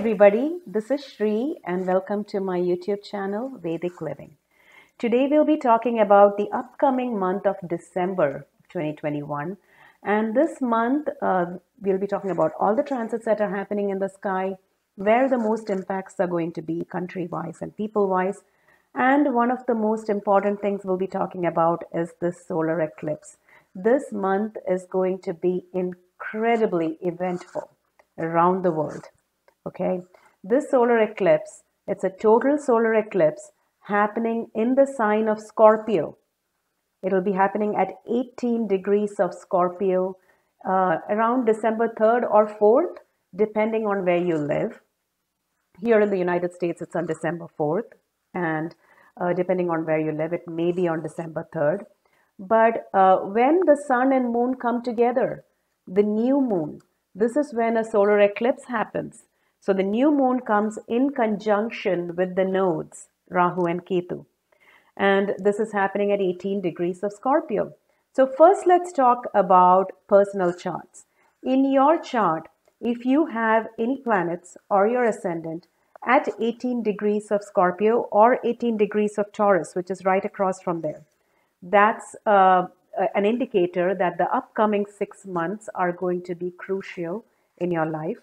everybody, this is Shri and welcome to my YouTube channel Vedic Living. Today we'll be talking about the upcoming month of December 2021, and this month we'll be talking about all the transits that are happening in the sky, where the most impacts are going to be country-wise and people-wise, and one of the most important things we'll be talking about is this solar eclipse. This month is going to be incredibly eventful around the world. Okay, this solar eclipse, it's a total solar eclipse happening in the sign of Scorpio. It'll be happening at 18 degrees of Scorpio around December 3rd or 4th, depending on where you live. Here in the United States, it's on December 4th, and depending on where you live, it may be on December 3rd. But when the sun and moon come together, the new moon, this is when a solar eclipse happens. So the new moon comes in conjunction with the nodes, Rahu and Ketu. And this is happening at 18 degrees of Scorpio. So first let's talk about personal charts. In your chart, if you have any planets or your ascendant at 18 degrees of Scorpio or 18 degrees of Taurus, which is right across from there, that's an indicator that the upcoming 6 months are going to be crucial in your life.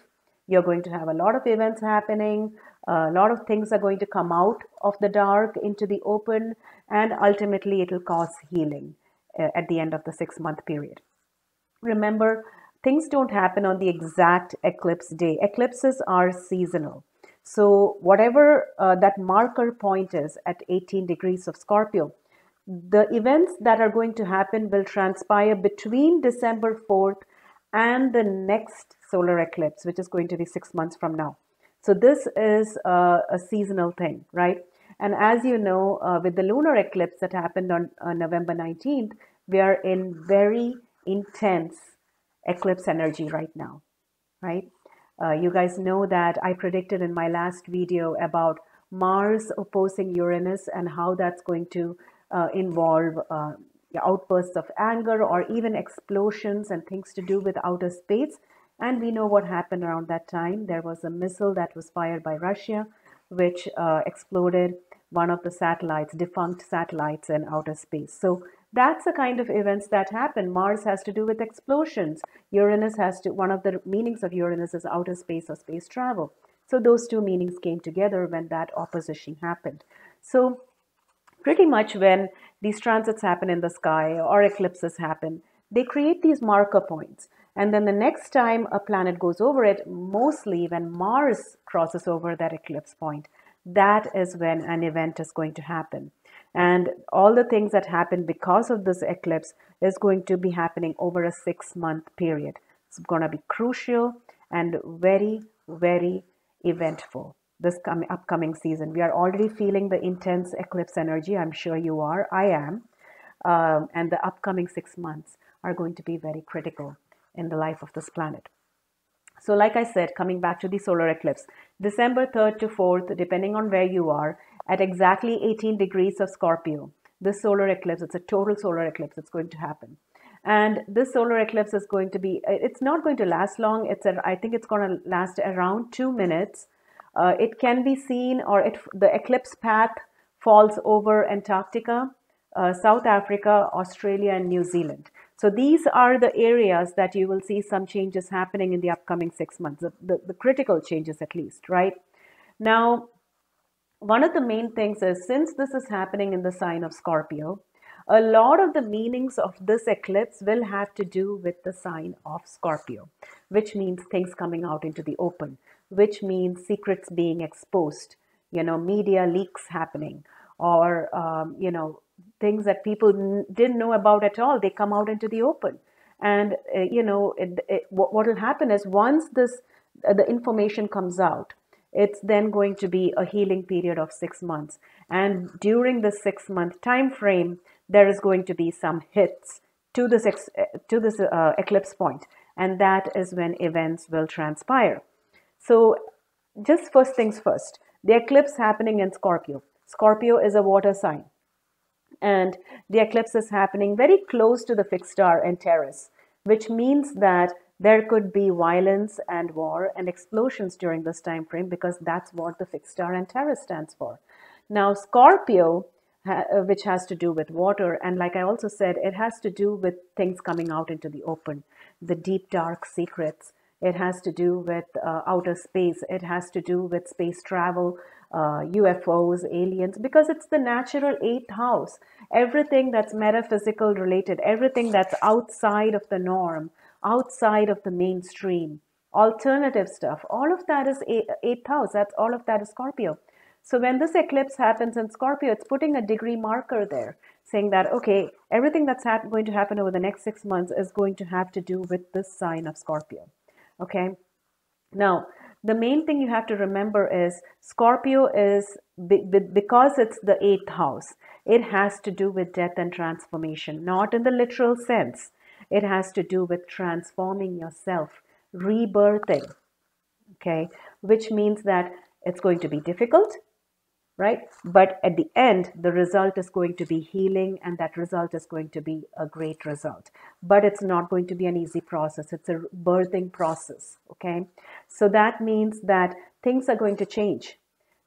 You're going to have a lot of events happening, a lot of things are going to come out of the dark into the open, and ultimately it will cause healing at the end of the 6-month period. Remember, things don't happen on the exact eclipse day. Eclipses are seasonal. So whatever that marker point is at 18 degrees of Scorpio, the events that are going to happen will transpire between December 4th and the next solar eclipse, which is going to be 6 months from now. So this is a seasonal thing, right? And as you know, with the lunar eclipse that happened on November 19th, we are in very intense eclipse energy right now, right? You guys know that I predicted in my last video about Mars opposing Uranus and how that's going to involve outbursts of anger or even explosions and things to do with outer space. And we know what happened around that time. There was a missile that was fired by Russia, which exploded one of the satellites, defunct satellites in outer space. So that's the kind of events that happen. Mars has to do with explosions. Uranus has to, one of the meanings of Uranus is outer space or space travel. So those two meanings came together when that opposition happened. So pretty much when these transits happen in the sky or eclipses happen, they create these marker points. And then the next time a planet goes over it, mostly when Mars crosses over that eclipse point, that is when an event is going to happen. And all the things that happen because of this eclipse is going to be happening over a 6-month period. It's going to be crucial and very, very eventful this upcoming season. We are already feeling the intense eclipse energy. I'm sure you are. I am. And the upcoming 6 months are going to be very critical in the life of this planet. So like I said, coming back to the solar eclipse, December 3rd to 4th, depending on where you are, at exactly 18 degrees of Scorpio, this solar eclipse, it's a total solar eclipse, it's going to happen. And this solar eclipse is going to be, it's not going to last long. I think it's going to last around 2 minutes. It can be seen, or the eclipse path falls over Antarctica, South Africa, Australia, and New Zealand. So these are the areas that you will see some changes happening in the upcoming 6 months, the critical changes at least, right? Now, one of the main things is, since this is happening in the sign of Scorpio, a lot of the meanings of this eclipse will have to do with the sign of Scorpio, which means things coming out into the open, which means secrets being exposed, media leaks happening, or, things that people didn't know about at all, they come out into the open. And, what will happen is once the information comes out, it's then going to be a healing period of 6 months. And during the 6-month time frame, there is going to be some hits to this eclipse point. And that is when events will transpire. So just first things first, the eclipse happening in Scorpio. Scorpio is a water sign. And the eclipse is happening very close to the fixed star Antares, which means that There could be violence and war and explosions during this time frame because that's what the fixed star Antares stands for. Now, Scorpio, which has to do with water, and like I also said, it has to do with things coming out into the open, the deep, dark secrets. It has to do with outer space. It has to do with space travel, UFOs, aliens, because it's the natural eighth house. Everything that's metaphysical related, everything that's outside of the norm, outside of the mainstream, alternative stuff, all of that is eighth house. That's all of that is Scorpio. So when this eclipse happens in Scorpio, it's putting a degree marker there, saying that, okay, everything that's going to happen over the next 6 months is going to have to do with this sign of Scorpio. Okay. Now, the main thing you have to remember is Scorpio is, because it's the eighth house, it has to do with death and transformation, not in the literal sense. It has to do with transforming yourself, rebirthing, okay, which means that it's going to be difficult, right? But at the end, the result is going to be healing, and that result is going to be a great result. But it's not going to be an easy process. It's a birthing process, okay? So that means that things are going to change.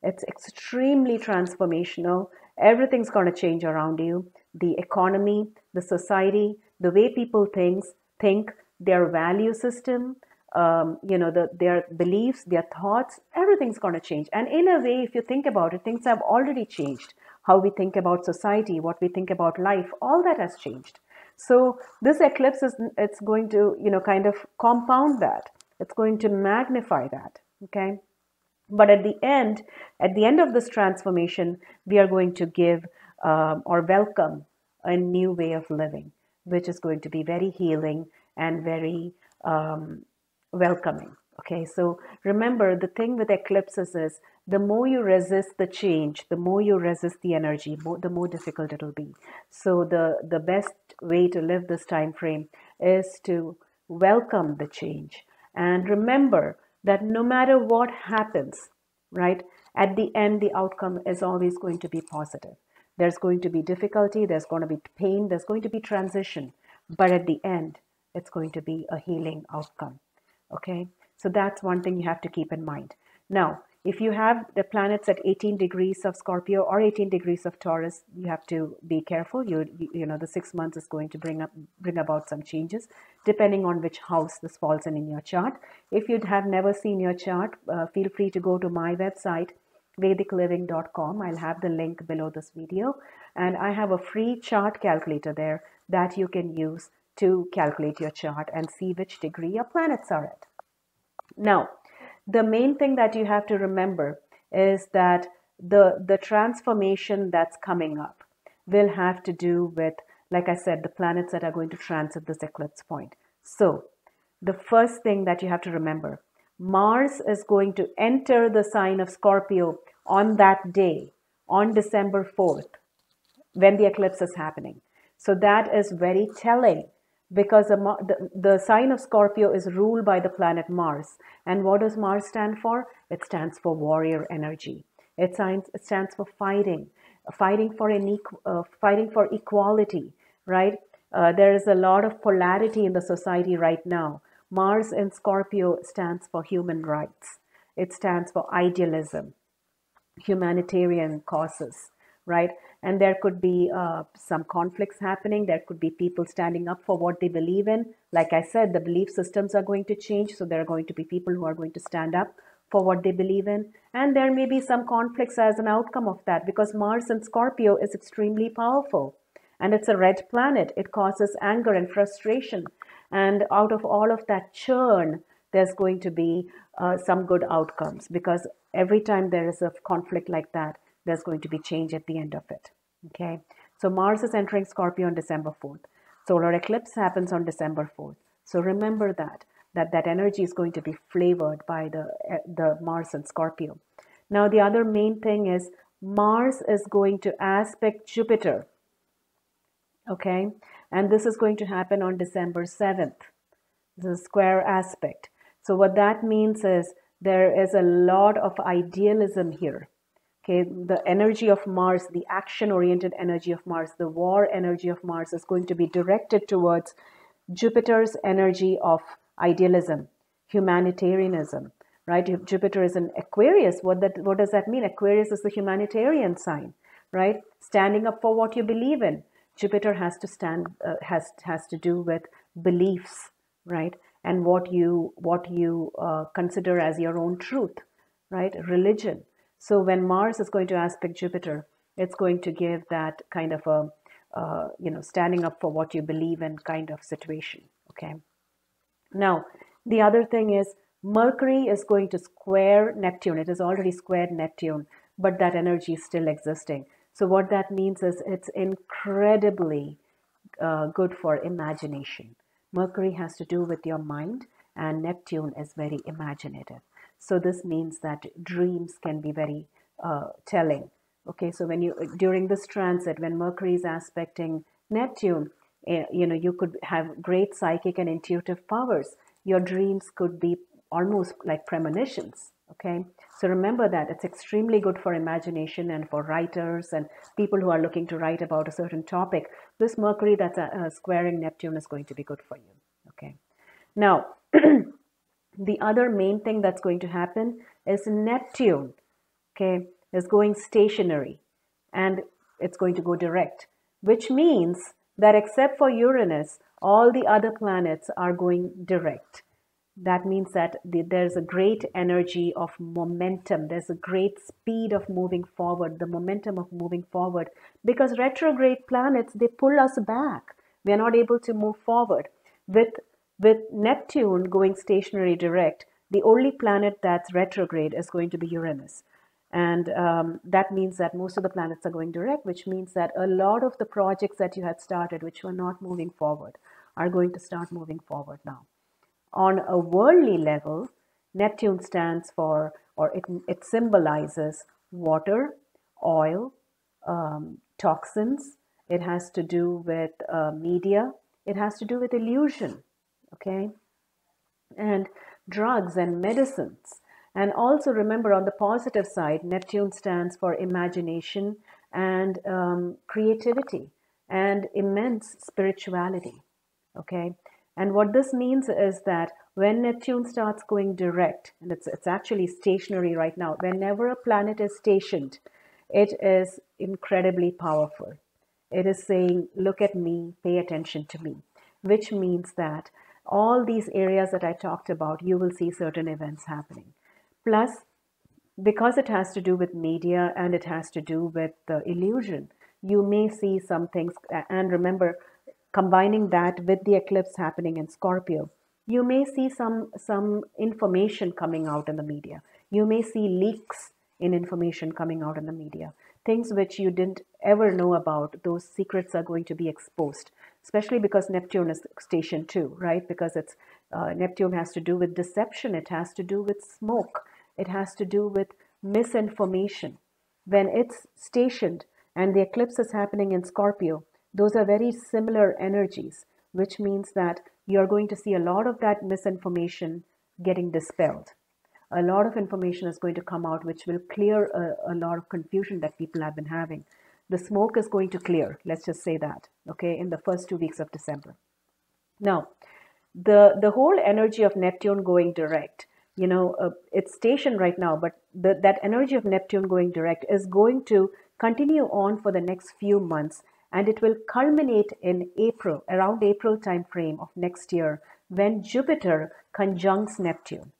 It's extremely transformational. Everything's going to change around you. The economy, the society, the way people think, their value system, their beliefs, their thoughts, everything's going to change. And in a way, if you think about it, things have already changed. How we think about society, what we think about life, all that has changed. So this eclipse it's going to, kind of compound that. It's going to magnify that, okay? But at the end of this transformation, we are going to give or welcome a new way of living, which is going to be very healing and very welcoming. Okay, so remember, the thing with eclipses is the more you resist the change, the more you resist the energy, the more difficult it will be. So the best way to live this time frame is to welcome the change. And remember that no matter what happens, right, at the end, the outcome is always going to be positive. There's going to be difficulty, there's going to be pain, there's going to be transition, but at the end, it's going to be a healing outcome. Okay, so that's one thing you have to keep in mind. Now, if you have the planets at 18 degrees of Scorpio or 18 degrees of Taurus, you have to be careful. You know, the 6 months is going to bring about some changes depending on which house this falls in your chart. If you have never seen your chart, feel free to go to my website, vedicliving.com. I'll have the link below this video, and I have a free chart calculator there that you can use to calculate your chart and see which degree your planets are at. Now, the main thing that you have to remember is that the transformation that's coming up will have to do with, like I said, the planets that are going to transit this eclipse point. So the first thing that you have to remember, Mars is going to enter the sign of Scorpio on that day, on December 4th, when the eclipse is happening. So that is very telling, because the sign of Scorpio is ruled by the planet Mars. And what does Mars stand for? It stands for warrior energy. It stands for fighting for equality, right? There is a lot of polarity in the society right now. Mars in Scorpio stands for human rights. It stands for idealism, humanitarian causes, right? And there could be some conflicts happening. There could be people standing up for what they believe in. Like I said, the belief systems are going to change. So there are going to be people who are going to stand up for what they believe in. And there may be some conflicts as an outcome of that, because Mars in Scorpio is extremely powerful. And it's a red planet. It causes anger and frustration. And out of all of that churn, there's going to be some good outcomes, because every time there is a conflict like that, there's going to be change at the end of it. Okay, so Mars is entering Scorpio on December 4th. Solar eclipse happens on December 4th. So remember that energy is going to be flavored by the Mars and Scorpio. Now, the other main thing is Mars is going to aspect Jupiter. Okay, and this is going to happen on December 7th. This is a square aspect. So what that means is there is a lot of idealism here. Okay, the energy of Mars, the action-oriented energy of Mars, the war energy of Mars is going to be directed towards Jupiter's energy of idealism, humanitarianism, right? If Jupiter is in Aquarius, what does that mean? Aquarius is the humanitarian sign, right? Standing up for what you believe in. Jupiter has to has to do with beliefs, right? And what you consider as your own truth, right? Religion. So when Mars is going to aspect Jupiter, it's going to give that kind of a standing up for what you believe in kind of situation. Okay. Now, the other thing is Mercury is going to square Neptune. It has already squared Neptune, but that energy is still existing. So what that means is it's incredibly good for imagination. Mercury has to do with your mind, and Neptune is very imaginative. So this means that dreams can be very telling. Okay, so when you during this transit, when Mercury is aspecting Neptune, you could have great psychic and intuitive powers. Your dreams could be almost like premonitions. Okay, so remember that it's extremely good for imagination and for writers and people who are looking to write about a certain topic. This Mercury that's squaring Neptune is going to be good for you. Okay, now the other main thing that's going to happen is Neptune, okay, is going stationary and it's going to go direct, which means that except for Uranus, all the other planets are going direct. That means that there's a great energy of momentum. There's a great speed of moving forward, the momentum of moving forward, because retrograde planets, they pull us back. We are not able to move forward. With Neptune going stationary direct, the only planet that's retrograde is going to be Uranus. And that means that most of the planets are going direct, which means that a lot of the projects that you had started, which were not moving forward, are going to start moving forward now. On a worldly level, Neptune stands for, or it symbolizes water, oil, toxins. It has to do with media. It has to do with illusion, okay? And drugs and medicines. And also remember, on the positive side, Neptune stands for imagination and creativity and immense spirituality, okay? And what this means is that when Neptune starts going direct, and it's actually stationary right now, whenever a planet is stationed, it is incredibly powerful. It is saying, look at me, pay attention to me, which means that all these areas that I talked about, you will see certain events happening. Plus, because it has to do with media and it has to do with the illusion, you may see some things. And remember, combining that with the eclipse happening in Scorpio, you may see some information coming out in the media. You may see leaks in information coming out in the media. Things which you didn't ever know about, those secrets are going to be exposed, especially because Neptune is stationed too, right? Because it's Neptune has to do with deception. It has to do with smoke. It has to do with misinformation. When it's stationed and the eclipse is happening in Scorpio, those are very similar energies, which means that you're going to see a lot of that misinformation getting dispelled. A lot of information is going to come out, which will clear a lot of confusion that people have been having. The smoke is going to clear, let's just say that, okay, in the first 2 weeks of December. Now, the whole energy of Neptune going direct, it's stationed right now, but that energy of Neptune going direct is going to continue on for the next few months, and it will culminate in April, around April time frame of next year, when Jupiter conjuncts Neptune.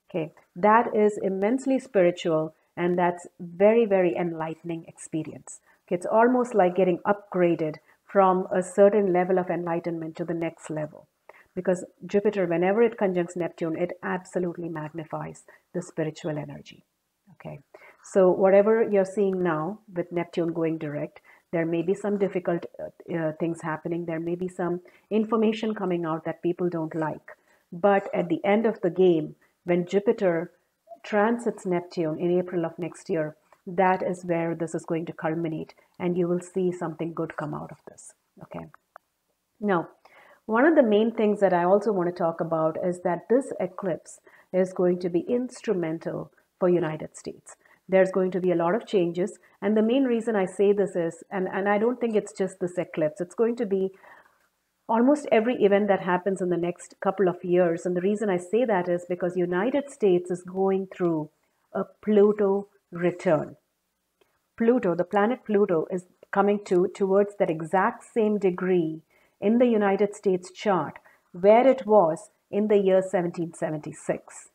Okay, that is immensely spiritual, and that's very, very enlightening experience. Okay, it's almost like getting upgraded from a certain level of enlightenment to the next level. Because Jupiter, whenever it conjuncts Neptune, it absolutely magnifies the spiritual energy. Okay, so whatever you're seeing now with Neptune going direct, there may be some difficult things happening. There may be some information coming out that people don't like. But at the end of the game, when Jupiter transits Neptune in April of next year, that is where this is going to culminate, and you will see something good come out of this. Okay. Now, one of the main things that I also want to talk about is that this eclipse is going to be instrumental for United States. There's going to be a lot of changes, and the main reason I say this is, and I don't think it's just this eclipse, it's going to be almost every event that happens in the next couple of years. And the reason I say that is because United States is going through a Pluto return. Pluto, the planet Pluto, is coming towards that exact same degree in the United States chart where it was in the year 1776.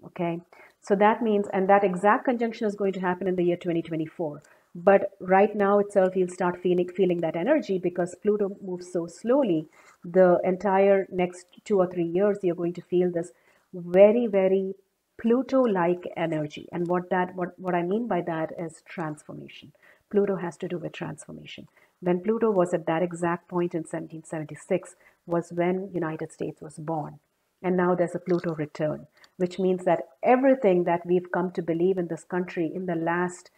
Okay, so that means, and that exact conjunction is going to happen in the year 2024. But right now itself, you'll start feeling that energy because Pluto moves so slowly. The entire next 2 or 3 years, you're going to feel this very, very Pluto-like energy. And what I mean by that is transformation. Pluto has to do with transformation. When Pluto was at that exact point in 1776 was when United States was born. And now there's a Pluto return, which means that everything that we've come to believe in this country in the last,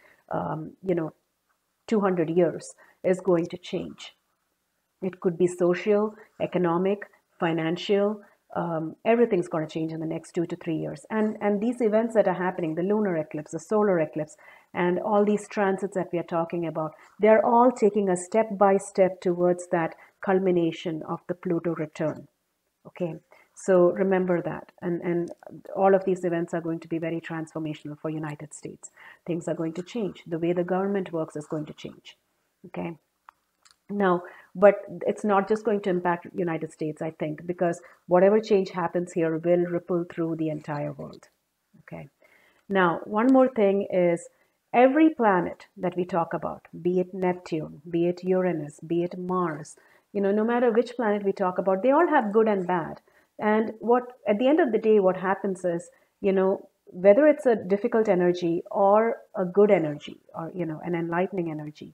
200 years is going to change. It could be social, economic, financial. Everything's going to change in the next 2 to 3 years. And these events that are happening, the lunar eclipse, the solar eclipse, and all these transits that we are talking about, they're all taking us step by step towards that culmination of the Pluto return. Okay, so remember that. And all of these events are going to be very transformational for United States. Things are going to change. The way the government works is going to change. Okay. Now, but it's not just going to impact United States, I think, because whatever change happens here will ripple through the entire world. Okay. Now, one more thing is every planet that we talk about, be it Neptune, be it Uranus, be it Mars, no matter which planet we talk about, they all have good and bad. And what at the end of the day, what happens is, whether it's a difficult energy or a good energy or, an enlightening energy,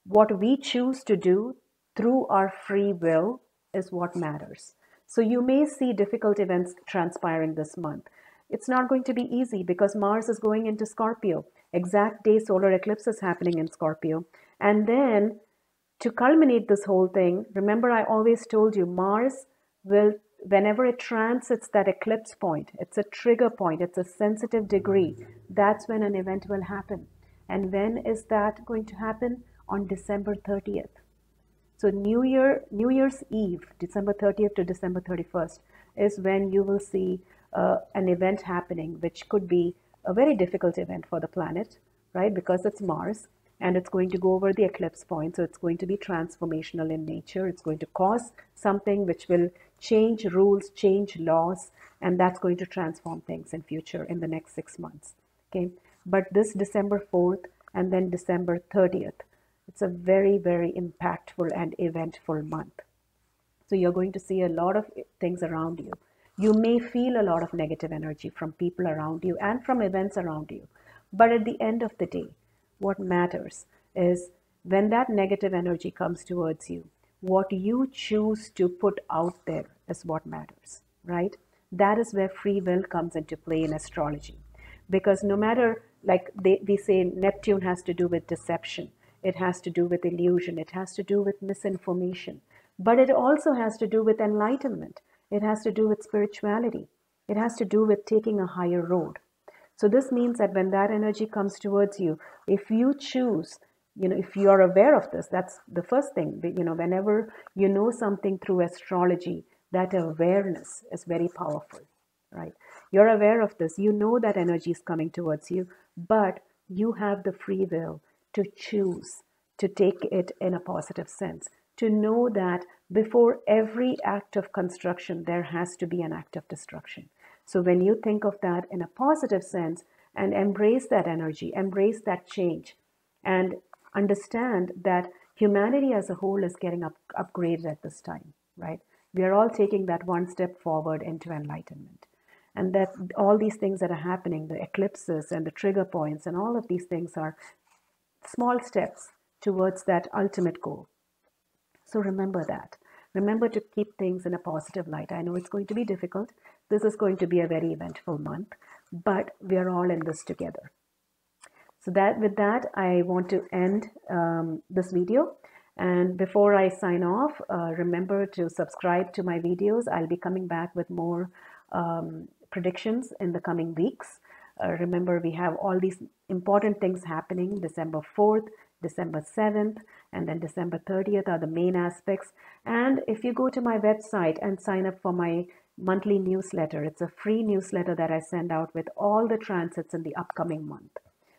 what we choose to do through our free will is what matters. So you may see difficult events transpiring this month. It's not going to be easy because Mars is going into Scorpio. Exact day solar eclipse is happening in Scorpio. And then to culminate this whole thing, remember I always told you Mars will, whenever it transits that eclipse point, it's a trigger point, it's a sensitive degree, that's when an event will happen. And when is that going to happen? On December 30th. So New Year's Eve, December 30th to December 31st, is when you will see an event happening, which could be a very difficult event for the planet, right? Because it's Mars and it's going to go over the eclipse point. So it's going to be transformational in nature. It's going to cause something which will change rules, change laws, and that's going to transform things in future in the next 6 months. Okay. But this December 4th and then December 30th, it's a very, very impactful and eventful month. So you're going to see a lot of things around you. You may feel a lot of negative energy from people around you and from events around you. But at the end of the day, what matters is when that negative energy comes towards you, what you choose to put out there is what matters, right? That is where free will comes into play in astrology. Because no matter, like we say, Neptune has to do with deception. It has to do with illusion. It has to do with misinformation. But it also has to do with enlightenment. It has to do with spirituality. It has to do with taking a higher road. So this means that when that energy comes towards you, if you choose, if you are aware of this, that's the first thing. Whenever you know something through astrology, that awareness is very powerful, right? You're aware of this. You know that energy is coming towards you, but you have the free will to choose to take it in a positive sense, to know that before every act of construction, there has to be an act of destruction. So when you think of that in a positive sense and embrace that energy, embrace that change, and understand that humanity as a whole is getting upgraded at this time, right? We are all taking that one step forward into enlightenment. And that all these things that are happening, the eclipses and the trigger points and all of these things are small steps towards that ultimate goal. So remember that. Remember to keep things in a positive light. I know it's going to be difficult. This is going to be a very eventful month, but we are all in this together. So with that, I want to end this video. And before I sign off, remember to subscribe to my videos. I'll be coming back with more predictions in the coming weeks. Remember, we have all these important things happening December 4th, December 7th, and then December 30th are the main aspects. And if you go to my website and sign up for my monthly newsletter, it's a free newsletter that I send out with all the transits in the upcoming month,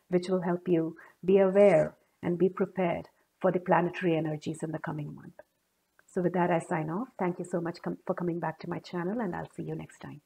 which will help you be aware and be prepared for the planetary energies in the coming month. So with that, I sign off. Thank you so much for coming back to my channel, and I'll see you next time.